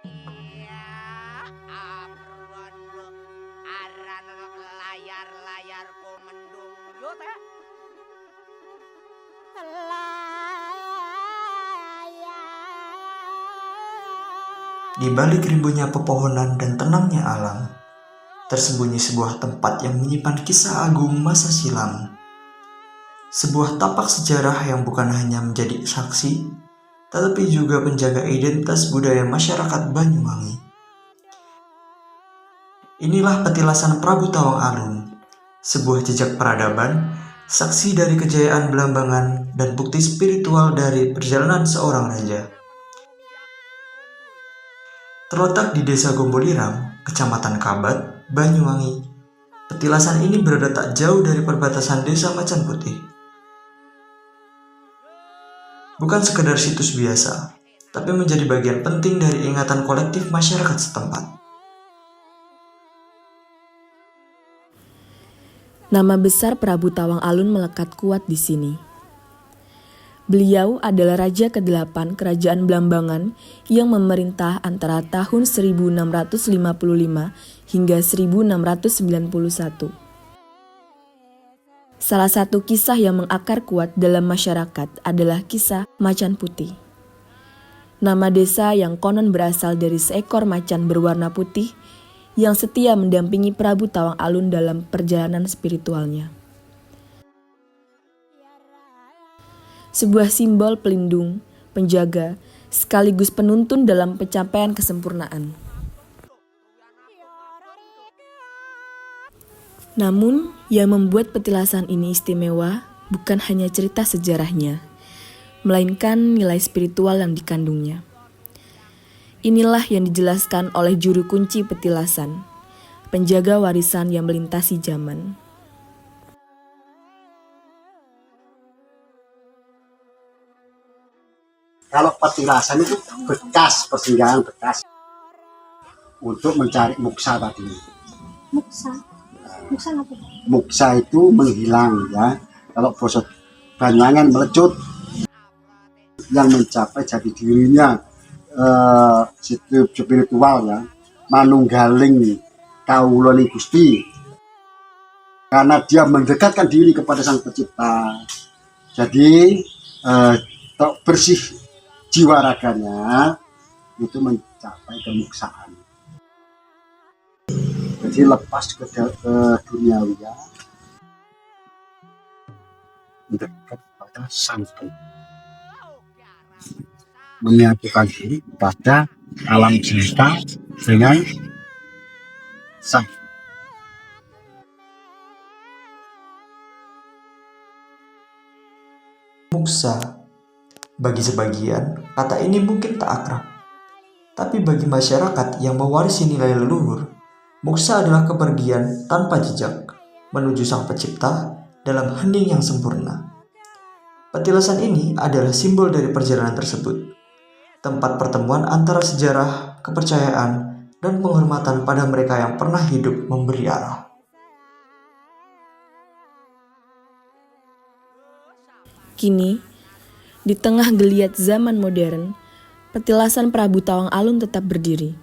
Iya, apron lo aran layar-layarku mendung yo teh. Di balik ribunya pepohonan dan tenangnya alam, tersembunyi sebuah tempat yang menyimpan kisah agung masa silam. Sebuah tapak sejarah yang bukan hanya menjadi saksi, tetapi juga penjaga identitas budaya masyarakat Banyuwangi. Inilah petilasan Prabu Tawang Alun, sebuah jejak peradaban, saksi dari kejayaan Belambangan dan bukti spiritual dari perjalanan seorang raja. Terletak di Desa Gombolirang, Kecamatan Kabat, Banyuwangi, petilasan ini berada tak jauh dari perbatasan Desa Macan Putih. Bukan sekedar situs biasa, tapi menjadi bagian penting dari ingatan kolektif masyarakat setempat. Nama besar Prabu Tawang Alun melekat kuat di sini. Beliau adalah Raja ke-8 Kerajaan Belambangan yang memerintah antara tahun 1655 hingga 1691. Salah satu kisah yang mengakar kuat dalam masyarakat adalah kisah Macan Putih. Nama desa yang konon berasal dari seekor macan berwarna putih yang setia mendampingi Prabu Tawang Alun dalam perjalanan spiritualnya. Sebuah simbol pelindung, penjaga, sekaligus penuntun dalam pencapaian kesempurnaan. Namun, yang membuat petilasan ini istimewa bukan hanya cerita sejarahnya, melainkan nilai spiritual yang dikandungnya. Inilah yang dijelaskan oleh juru kunci petilasan, penjaga warisan yang melintasi zaman. Kalau petilasan itu bekas, persinggahan bekas untuk mencari muksa tadi. Muksa? Muksa apa? Muksa itu menghilang ya. Kalau bosot Banyuwangi melecut yang mencapai jati dirinya spiritual ya, manunggaling kawulane Gusti. Karena dia mendekatkan diri kepada Sang Pencipta. Jadi bersih jiwa raganya itu mencapai kemuksaan. Jadi lepas ke duniawi ya, mendekat pada Sang Pencipta, menyatukan diri pada alam semesta dengan Sang. Muksa. Bagi sebagian, kata ini mungkin tak akrab. Tapi bagi masyarakat yang mewarisi nilai leluhur, muksa adalah kepergian tanpa jejak menuju Sang Pencipta dalam hening yang sempurna. Petilasan ini adalah simbol dari perjalanan tersebut, tempat pertemuan antara sejarah, kepercayaan, dan penghormatan pada mereka yang pernah hidup memberi arah. Kini, di tengah geliat zaman modern, petilasan Prabu Tawang Alun tetap berdiri.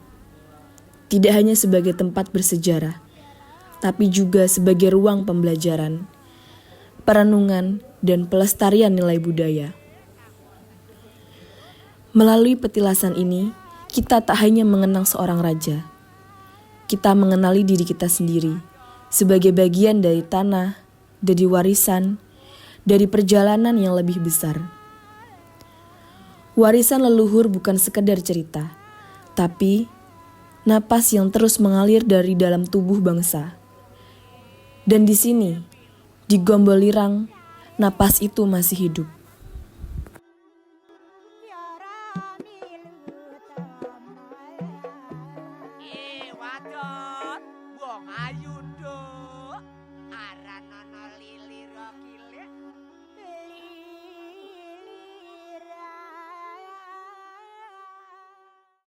Tidak hanya sebagai tempat bersejarah, tapi juga sebagai ruang pembelajaran, perenungan, dan pelestarian nilai budaya. Melalui petilasan ini, kita tak hanya mengenang seorang raja. Kita mengenali diri kita sendiri sebagai bagian dari tanah, dari warisan, dari perjalanan yang lebih besar. Warisan leluhur bukan sekedar cerita, tapi napas yang terus mengalir dari dalam tubuh bangsa. Dan di sini, di Gombolirang, napas itu masih hidup.